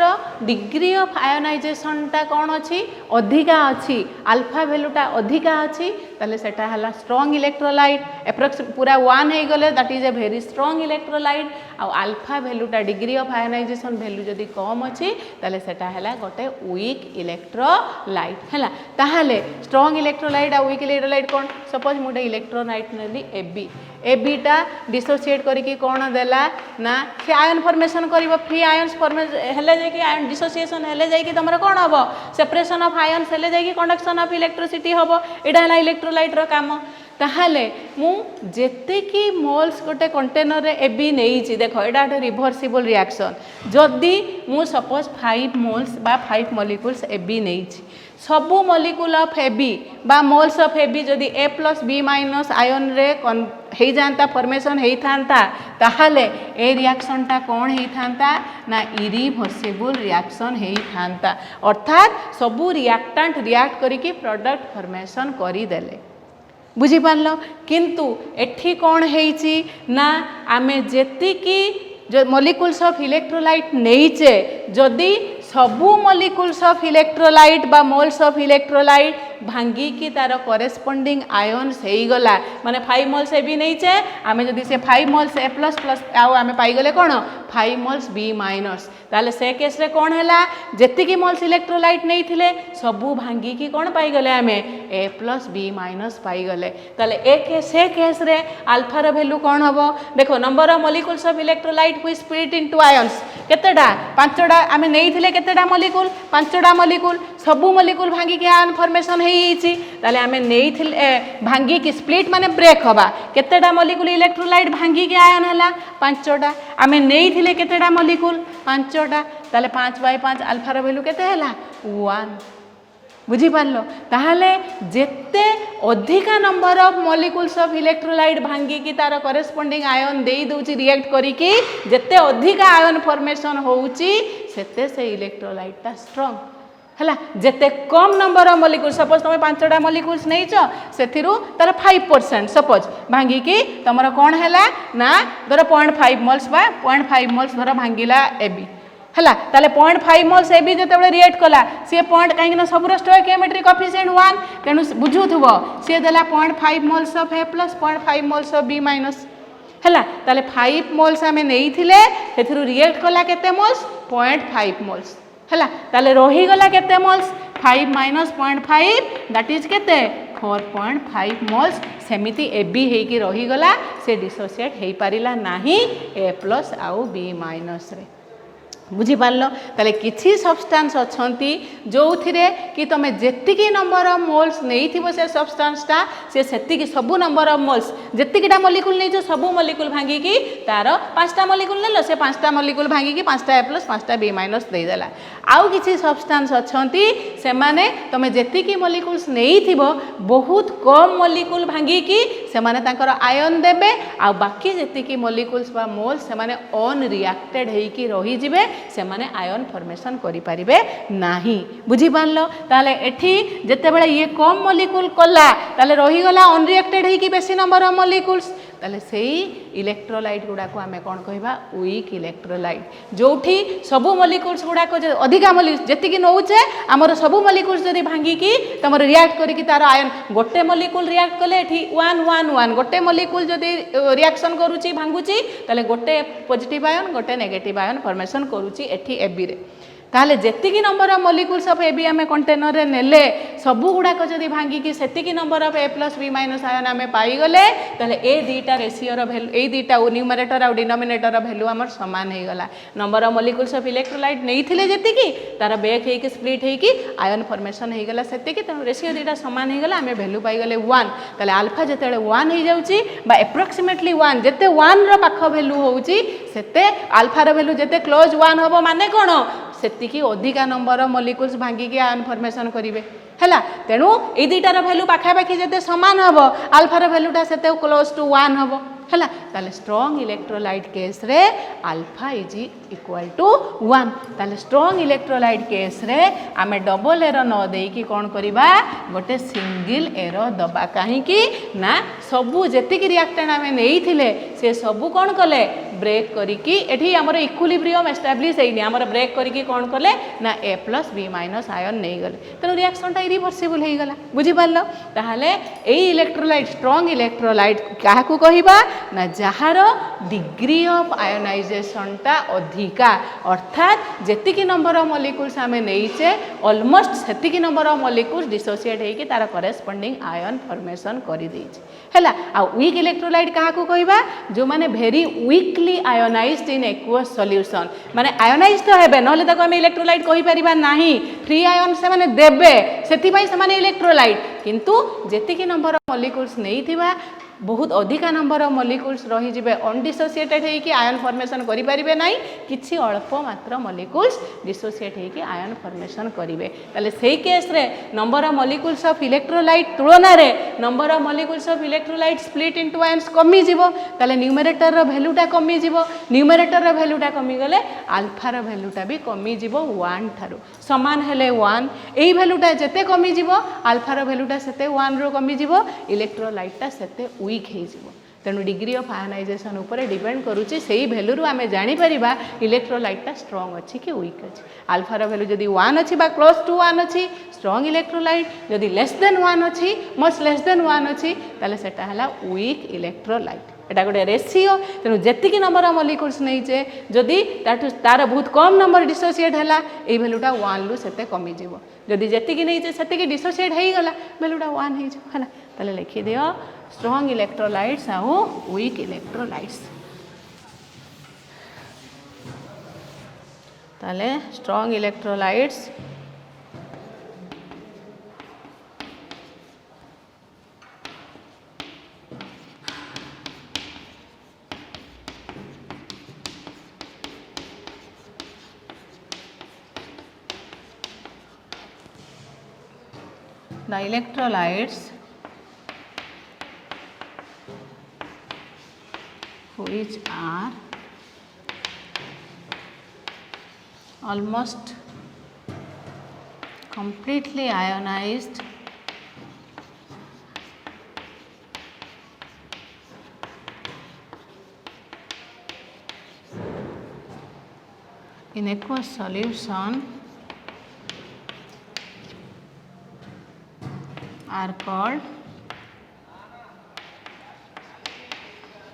डिग्री ऑफ आयोनाइजेशनटा कौन अच्छी अधिका अच्छी अल्फा वैल्यूटा अधिका अच्छी ताले सेटा हला स्ट्रॉन्ग इलेक्ट्रोलाइट एप्रोक्स पूरा 1 हो गले that is a very strong electrolyte आ अल्फा वैल्यूटा डिग्री ऑफ आयोनाइजेशन वैल्यू जदि कम अच्छी ताले सेटा हला गोटे वीक इलेक्ट्रोलाइट हला ताहाले स्ट्रॉन्ग इलेक्ट्रोलाइट आ वीक इलेक्ट्रोलाइट कौन सपोज मोटे इलेक्ट्रोलाइट नेली एबी एबीटा डिसोसिएट करिकी कौन देला ना से आयन फॉर्मेशन करिवो फ्री आयन्स फॉर्मेशन हेले जे कि आयन डिसोसिएशन हेले जे कि तमरा कौन हबो सेपरेशन ऑफ आयन्स हेले जे कि कंडक्शन ऑफ इलेक्ट्रिसिटी हबो एडा हला इलेक्ट्रोलाइट रो काम ताहले मु जेते कि मोल्स गोटे कंटेनर रे एबी नेइची देखो एडा गोटे रिवर्सिबल रिएक्शन जदि मु सपोज 5 मोल्स बा 5 मॉलिक्यूल्स एबी नेइची सबु मॉलिक्यूल ऑफ एबी बा मोल्स ऑफ एबी जदि ए प्लस बी माइनस आयन रे हो जाता फॉर्मेशन होता ताहले ए रिएक्शनटा कौन होता ना इरिवर्सिबल रिएक्शन होता अर्थात सबू रिएक्टेंट रिएक्ट करिकी प्रोडक्ट फॉर्मेशन करिदेले बुझीपार किंतु एठी कौन होईची ना आमे जेतिकी जो मॉलिक्यूल्स ऑफ इलेक्ट्रोलाइट नहींचे जदि सबू मॉलिक्यूल्स ऑफ इलेक्ट्रोलाइट बा मोल्स ऑफ इलेक्ट्रोलाइट भांगी की तार करेस्पोंडिंग आयन्स हो गला माने 5 मोल्स ए भी नहीं चे आमे जदि से 5 मोल्स ए प्लस प्लस आउ आमे पाई गले कोन 5 मोल्स बी माइनस ताले से केस रे कोन हैला जेति की मोल्स इलेक्ट्रोलाइट नहीं थिले सबू भांगी की कोन पाई गले आमे ए प्लस बी माइनस पाई गले ताले से केस रे अल्फा रो वैल्यू कोन हबो देखो number of molecules of electrolyte which split into ions केतेडा पांचडा आमे नहीं थिले केतेडा मॉलिक्यूल पांचडा मॉलिक्यूल सबू मॉलिक्यूल भांगी के आयन फॉर्मेशन ताले आमे नहीं थिले भांगी की स्प्लिट माने ब्रेक हवा केतेडा मॉलिक्यूल इलेक्ट्रोलाइट भांगी के आयन हला पांचडा आमे नहीं थिले केतेडा मॉलिक्यूल पांचडा ताले 5/5 अल्फा रो वैल्यू केते हला 1 बुझी पारलो ताहले जेते अधिका number of molecules of electrolyte भांगी की तार करेस्पोंडिंग आयन देई दोची रिएक्ट करी कि जेते अधिका आयन फॉर्मेशन होउची सेते से इलेक्ट्रोलाइटटा स्ट्रांग हला जेते कम नंबर ऑफ मॉलिक्यूल्स सपोज तुम 5टा मॉलिक्यूल्स नहीं छ सेथिरु तार 5% सपोज भांगी की तमरा कोन हला ना धर 0.5 मोल्स बा 0.5 मोल्स धर भांगीला एबी हला ताले 0.5 मोल्स एबी जेतेबेले रिएक्ट कला सी पॉइंट काहे ना सबरो स्टोइकियोमेट्रिक कोएफिशिएंट 1 तेनु बुझुथबो सी देला 0.5 moles of A plus 0.5 moles of B minus हला ताले 5 मोल्स हमें नहीं थिले सेथिरु रिएक्ट कला केते मोल्स 0.5 मोल्स हला ताले रही गला केते मोल्स 5 माइनस 0.5 दैट इज केते 4.5 मोल्स सेमिति एबी हेकी रही गला से डिसोसिएट हेई पारिला नाही ए प्लस आउ बी माइनस रे बुझी पारलो ताले किछि सब्सटेंस अछंती जोथिरे कि तमे जेतिकी नंबर ऑफ मोल्स नहीं थिबो से सब्सटेंसटा से सेतिकी सबु नंबर ऑफ मोल्स जेतिकीटा मॉलिक्यूल नै जो सबु मॉलिक्यूल भांगी की तार 5टा मॉलिक्यूल नेलो से 5टा मॉलिक्यूल भांगी की 5टा ए प्लस 5टा बी माइनस दे देला आउ किछि सब्सटेंस अछंती से माने तमे जेतिकी मॉलिक्यूल्स नहीं थिबो बहुत कम मॉलिक्यूल भांगी की से माने तांकर आयन देबे आ बाकी जेतिकी मॉलिक्यूल्स बा मोल्स से माने अन रिएक्टेड हेई की रही जिवे से माने आयन फॉर्मेशन करि परिबे नाही बुझी पारलो ताले एठी जते बेले ये कम मॉलिक्यूल कला ताले रही गला अनरिएक्टेड हेई की बेसी नंबर ऑफ मॉलिक्यूल्स ताले सेही इलेक्ट्रोलाइट गुडा को आमे कोन कहबा वीक इलेक्ट्रोलाइट जोठी सबु मॉलिक्यूल्स गुडा को अधिका मॉलिक्यूल्स जेति की नउचे हमर सबु मॉलिक्यूल्स जदी भांगी की तमर रिएक्ट करी की तार आयन गोटे मॉलिक्यूल रिएक्ट कले एठी 1 1 1 गोटे मॉलिक्यूल जदी रिएक्शन करूची भांगुची ताले गोटे पॉजिटिव आयन गोटे नेगेटिव आयन फॉर्मेशन करूची एठी एबी रे ताले जेतिकी number of molecules of AB आमे कंटेनर रे नेले सबु गुडा को जदी भांगी की सेतिकी number of A plus B minus ion आमे पाई गले ताले ए दीटा रेशियो रो वैल्यू ए दीटा न्यूमरेटर और डिनोमिनेटर रो वैल्यू हमर समान हे गला number of molecules of electrolyte नहीं थिले जेतिकी तार बैक हे की स्प्लिट हे की आयन फॉर्मेशन हे गला सेतिकी त रेशियो दीटा समान हे गला आमे वैल्यू पाई गले 1 ताले अल्फा जेतेले 1 हे जाउची बा एप्रोक्सीमेटली 1 जेते 1 रो पाख वैल्यू होउची सेते अल्फा रो वैल्यू जेते क्लोज 1 होबो माने कोन सेतिकी अधिका नंबर ऑफ मॉलिक्यूल्स भांगी के आयन फॉर्मेशन करिवे हैला तेनु ए दुईटार वैल्यू पाखापाखि जेते समान हबो अल्फार वैल्यूटा सेते क्लोज टू 1 हबो हैला ताले स्ट्रॉन्ग इलेक्ट्रोलाइट केस रे अल्फा इज इक्वल टू 1 ताले स्ट्रॉन्ग इलेक्ट्रोलाइट केस रे आमे डबल एरो न देई कि कोन करिबा गोटे सिंगल एरो दबा काहे कि ना सबु जेतिक रिएक्टेंट आमे नेई थिले से सबु कोन कले ब्रेक करिकी एठी हमर इक्विलिब्रियम एस्टाब्लिश हेइनी हमर ब्रेक करिकी कोन कले ना A + B- आयन नै गले तेणु रिएक्शनटा इरिवर्सिबल हो गला बुझी पारलो ताहले एई इलेक्ट्रोलाइट स्ट्रांग इलेक्ट्रोलाइट काहाकू कहिबा ना जहार डिग्री ऑफ आयोनाइजेशन टा अधिका अर्थात जेतिकी नंबर ऑफ मॉलिक्यूल्स आमे नैचे ऑलमोस्ट सेतिकी नंबर ऑफ मॉलिक्यूल्स डिसोसिएट हेकी तार करेस्पोंडिंग आयन फॉर्मेशन करि दैछि हैला आ वीक इलेक्ट्रोलाइट काहाकू कहिबा जो माने वेरी वीकली आयोनाइज्ड इन एक्वस सॉल्यूशन माने आयोनाइज्ड तो हेबे नहले ताको आमे इलेक्ट्रोलाइट कहि परिबा नाही फ्री आयन से माने देबे सेति पई से माने इलेक्ट्रोलाइट किंतु जेतिकी नंबर ऑफ मॉलिक्यूल्स नैथिबा बहुत अधिका नंबर ऑफ मॉलिक्यूल्स रही जिबे अनडिसोसिएटेड है कि आयन फॉर्मेशन करि परिबे नाही किछि अल्प मात्र मॉलिक्यूल्स डिसोसिएट है कि आयन फॉर्मेशन करिवे ताले सेही केस रे number of molecules of electrolyte तुलना रे number of molecules of electrolyte split into ions कमी जिवो ताले न्यूमरेटर रो वैल्यूटा कमी जिवो न्यूमरेटर रो वैल्यूटा कमी गले अल्फा रो वैल्यूटा भी कमी जिवो 1 थारु समान हेले 1 एई वैल्यूटा जते कमी जिवो अल्फा रो वैल्यूटा सेते 1 रो कमी जिवो इलेक्ट्रोलाइटटा सेते वीक हो तेणु डिग्री ऑफ आयोनाइजेशन उपरे डिपेंड करुच्ची से भैल्यू आम जापर इलेक्ट्रोलाइटा स्ट्रॉन्ग अच्छी कि वीक अच्छी आल्फार भैल्यू जदि 1 अच्छी क्लोज टू 1 अच्छी स्ट्रॉन्ग इलेक्ट्रोलाइट जदि लेस देन 1 अच्छी मच लेस देन 1 अच्छी ताले सेटा हला वीक इलेक्ट्रोलाइट एटा गोटे रेसियो तेणु जेतिकी नंबर ऑफ मॉलिक्यूल्स नहींचे जदि तार बहुत कम नंबर डिसोसिएट है ये भैल्यूटा 1 रु सेते कमी जीवो जदि जेतिकी नहींचे सेतिकी डिसोसिएट हो गला भैल्यूटा 1 हो है ताले लिखि दियो स्ट्रॉन्ग इलेक्ट्रोलाइट्स आउ वीक इलेक्ट्रोलाइट्स ताले strong electrolytes the electrolytes which are almost completely ionized in aqueous solution are called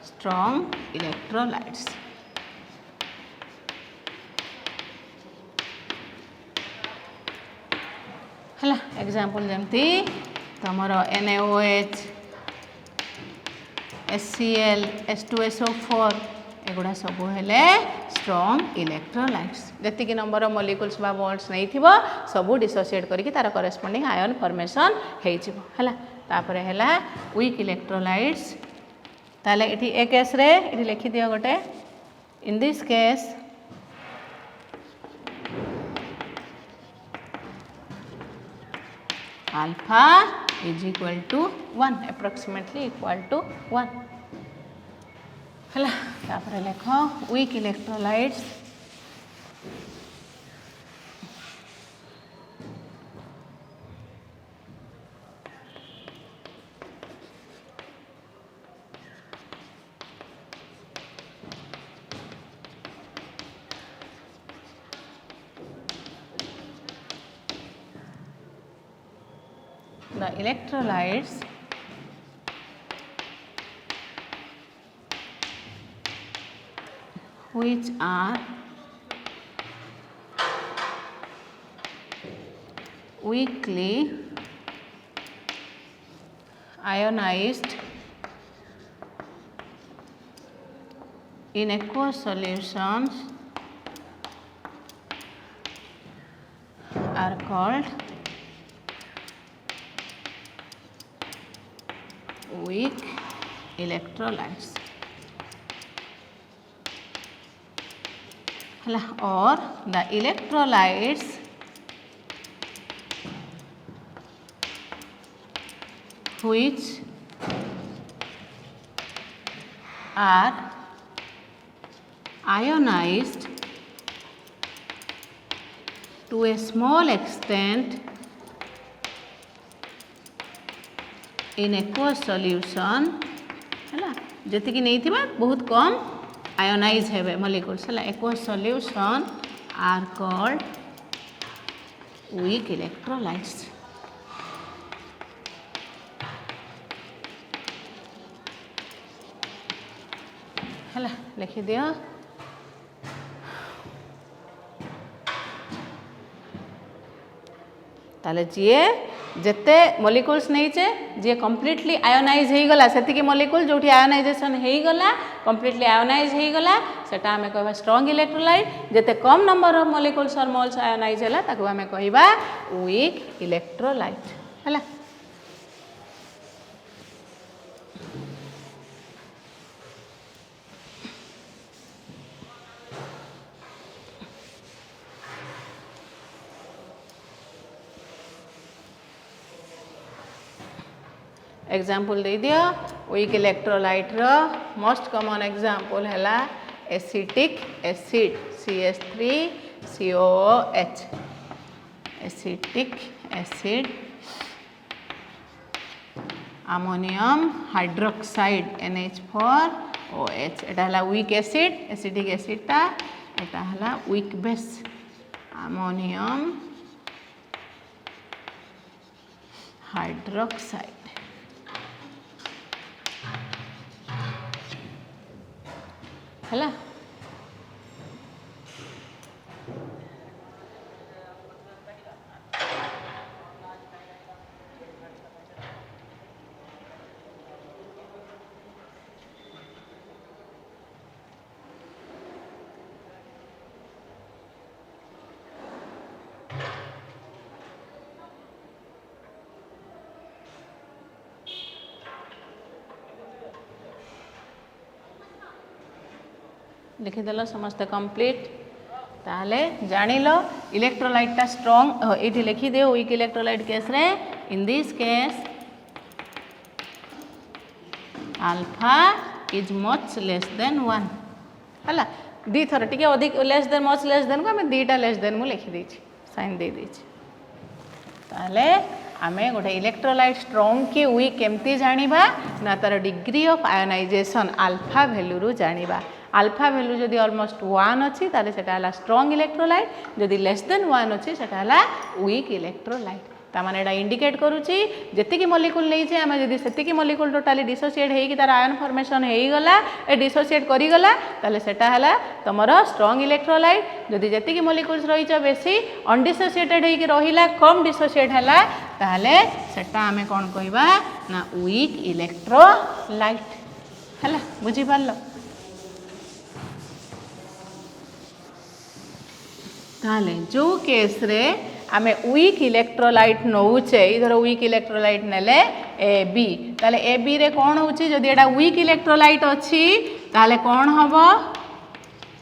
strong electrolytes. हला एग्जांपल जमती तमर NaOH HCl H2SO4 एगुड़ा सब हेले स्ट्रॉन्ग इलेक्ट्रोलाइट्स जेतिकी नंबर ऑफ मॉलिक्यूल्स बा बॉन्ड्स नहीं थिबो सब डिसोसिएट करके तार करेस्पोंडिंग आयन फॉर्मेशन हेइ जिवो हला तापर हेला वीक इलेक्ट्रोलाइट्स ताले एठी ए केस रे एठी लिखि दियो गोटे in this case alpha is equal to 1 approximately equal to 1 हला तापर लिखो weak electrolytes the electrolytes which are weakly ionized in aqueous solutions are called weak electrolytes or the electrolytes which are ionized to a small extent in aqueous solution है जेतिकी नहीं थिबा बहुत कम आयोनाइज हेबे मॉलिक्यूल्स है aqueous solution are called weak electrolytes है लिखि दियो ताले जीए जेते मॉलिक्यूल्स नहींचे जी कंप्लीटली आयोनाइज हो गला से मॉलिक्यूल जो आयोनाइजेशन हो गला कंप्लीटली आयोनाइज हो गला सेटा हमें कहबा स्ट्रांग इलेक्ट्रोलाइट जेते कम नंबर ऑफ मॉलिक्यूल्स और मोल्स आयोनाइज होला ताको हमें कहबा वीक इलेक्ट्रोलाइट हैला एग्जाम्पल दे दिया वीक इलेक्ट्रोलाइट रो मोस्ट कॉमन एग्जाम्पल है acetic acid CH3COOH acetic acid ammonium hydroxide NH4OH एटा हला वीक एसिड एसिटिक एसिडटा एटा हला वीक बेस अमोनियम हाइड्रोक्साइड है लिखिदेल समस्त कंप्लीट ताले जानिल इलेक्ट्रोलाइट स्ट्रॉन्ग ये लिखिदे वीक इलेक्ट्रोलाइट केस रे in this case alpha is much less than 1 है दी थर टी अधिक less than much less than को आम दीटा लेस देन मुझे लिखिदे साइन दे ताले आमे गोटे इलेक्ट्रोलाइट स्ट्रॉन्ग कि वीक केमती जानिबा ना तार degree of ionization alpha value रु जानिबा अल्फा वैल्यू जदि ऑलमोस्ट 1 अच्छी ताले सेटा हला स्ट्रॉन्ग इलेक्ट्रोलाइट जदि लेस देन 1 अच्छी सेटा हला वीक इलेक्ट्रोलाइट तामाने एटा इंडिकेट करूची जेतिकी मॉलिक्यूल नहीं आम जदि सेतिकी मॉलिक्यूल टोटाली डिसोसिएट होई कि तार आयन फॉर्मेशन होई गला ए डिसोसिएट करी गला ताले सेटा हला तमरो स्ट्रॉन्ग इलेक्ट्रोलाइट जदि जेतिकी मॉलिक्यूल्स रहिछ बेसी अनडिसोसिएटेड होई कि रहिला कम डिसोसिएट हला ताले सेटा आमे कोन कहबा ना वीक इलेक्ट्रोलाइट हला बुझी पारलो ताले जो केस रे आमे वीक इलेक्ट्रोलाइट नौचे इधर वीक इलेक्ट्रोलाइट नेले AB ताले AB रे कौन होची जदि एटा वीक इलेक्ट्रोलाइट अछि ताले कौन हबो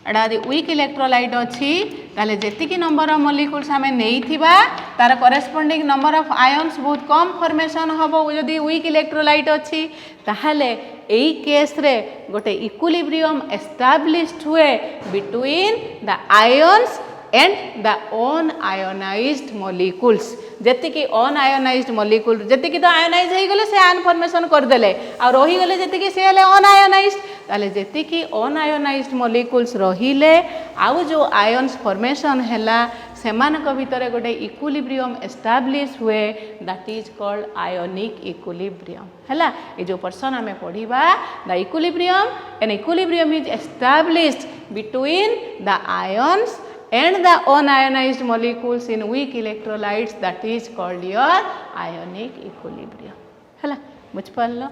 एटा यदि वीक इलेक्ट्रोलाइट अछि ताले जेतिकी नंबर ऑफ मॉलिक्यूल्स आमे नेइथिबा तार करेस्पोंडिंग नंबर ऑफ आयन्स बहुत कम फॉर्मेशन हबो जदि वीक इलेक्ट्रोलाइट अछि ताहले एई केस रे गोटे इक्विलिब्रियम एस्टैब्लिश्ड हुए between the ions and the unionized molecules जेतिकी अनआयोनाइज्ड मॉलिक्यूल जेतिकी तो आयोनाइज हो गले से आयन फॉर्मेशन कर देले आ रही गले जेतिकी से हले अनआयोनाइज्ड ताले जेतिकी अनआयोनाइज्ड मॉलिक्यूल्स रहिले आउ जो आयन्स फॉर्मेशन हैला सेमानक भितर गोटे इक्विलिब्रियम एस्टैब्लिश हुए that is called ionic equilibrium हैला ए जो पर्सन हमें पढ़िबा the equilibrium an equilibrium is established between the ions and the unionized molecules in weak electrolytes that is called your ionic equilibrium हैला बुझ पारलो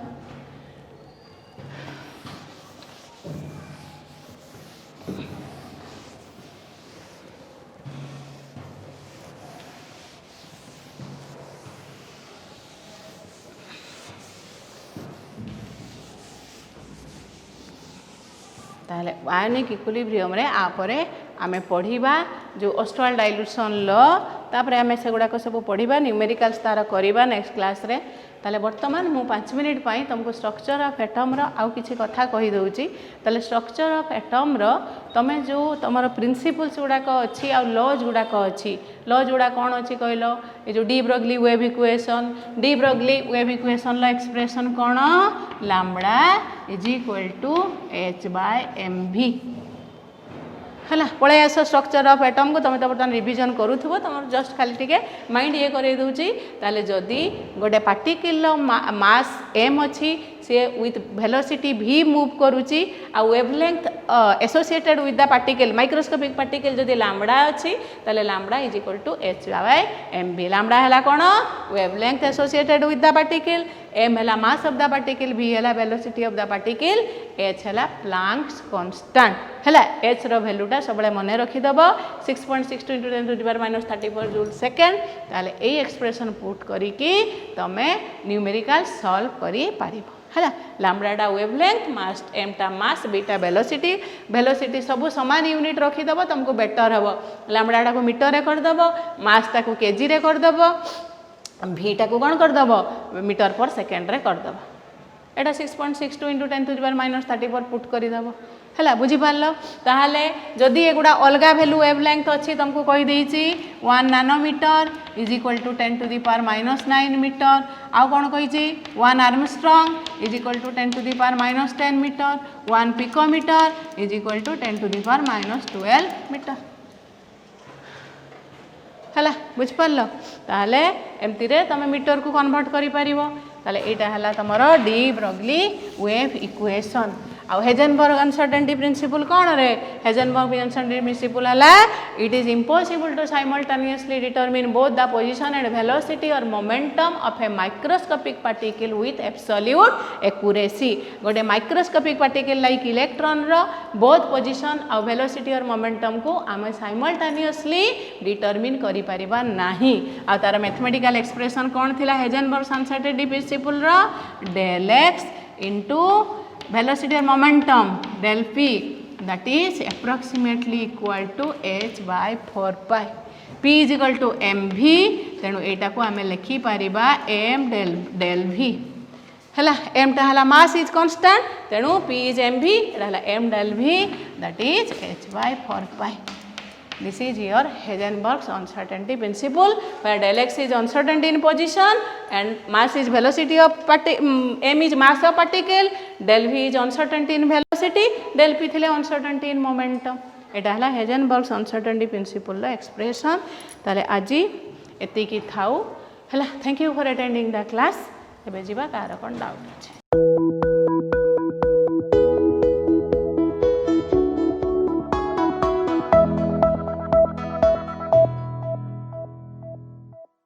ताहले आयोनिक इक्विलिब्रियम रे आपरे आमे पढ़िबा जो ऑस्टवाल्ड डाइल्यूशन लॉ तापर आम से गुड़ाक सब पढ़ा न्यूमेरिकल्स तार करवा नेक्स्ट क्लास रे ताले वर्तमान मु 5 मिनिट पाई तुमको स्ट्रक्चर ऑफ एटम रो आउ किछि कथा कहि दउची ताले स्ट्रक्चर ऑफ एटम रो तमे जो तमरो प्रिंसिपल्स गुड़ाक अछि आ लॉज गुड़ाक अछि लॉज गुड़ा कौन अच्छी कहलो ये जो डी ब्रोगली वेव इक्वेशन ला एक्सप्रेशन कौन lambda is equal to h by m v है पलि आस स्ट्रक्चर ऑफ एटम को तुम तो बर्तमान रिविजन करूथबो तुम जस्ट खाली टिके माइंड ये करे दूची ताले जदी गोटे पार्टिकल मास m अच्छी सी विथ वेलोसिटी v मूव करुची आ wavelength associated with the particle microscopic particle जदी लैम्बडा अच्छी ताले lambda is equal to h by m v lambda हैला कोन wavelength associated with the particle m हैला mass of the particle v हैला velocity of the particle h हैला प्लैंक्स कांस्टेंट हैला h रो वैल्यूटा सबले मने रखी दबो 6.62 × 10⁻34 जूल सेकंड ताले ए एक्सप्रेशन पुट करी कि तमे न्यूमेरिकल सॉल्व करी पारिबो है लैम्बडा वेवलेंथ मास एम टा मास बीटा वेलोसिटी सब समान यूनिट रखीदेव तुमको बेटर हम लैम्बडा को मीटर कर देव मास ताको केजी रे कर देव भीटा को कौन करदेव मीटर पर सेकेंड रे करदेव एटा 6.62 × 10⁻34 पुट करदेव है बुझीपार ताहले जदि एगुड़ा अलग वैल्यू वेवलेंथ अच्छी तुमको कही देछि 1 nanometre is equal to 10⁻⁹ metre आउ कौन कही 1 angstrom is equal to 10⁻⁻10 metre 1 picometre is equal to 10⁻12 metre है बुझिपार ताहले एमती रे तुम मीटर को कन्वर्ट करि पारिबो ताहले एटा हला तमरो डी ब्रोगली वेव इक्वेशन आउ हेजेनबर्ग अनसर्टेनिटी प्रिंसिपल कौन रे हेजेनबर्ग अनसर्टेनिटी प्रिंसिपल है it is impossible to simultaneously determine both the position and velocity और momentum of a microscopic particle with absolute accuracy गोटे माइक्रोस्कोपिक पार्टिकल लाइक इलेक्ट्रॉन रो बोथ पोजीशन और वेलोसिटी और मोमेंटम को आम साइमल्टेनियसली डिटरमिन करि परिबा नाही आ तार मैथमेटिकल एक्सप्रेशन कौन थिला हेजेनबर्ग अनसर्टेनिटी प्रिंसिपल रो del x into velocity or momentum del p that is approximately equal to h by 4 pi p is equal to mv तेणु एटा को आमे लिखि परिबा m del v हला m टा हला mass is constant तेणु p is mv एटा हला m del v that is h by 4 pi this is your Heisenberg's uncertainty principle where del x is uncertainty in position and mass is velocity of m is mass of particle del v is uncertainty in velocity del p thile uncertainty in momentum एटा हला Heisenberg's uncertainty principle ला expression ताले आजी एति की थाउ हला thank you for attending the class एबे जीवा कार कोन डाउट अछि।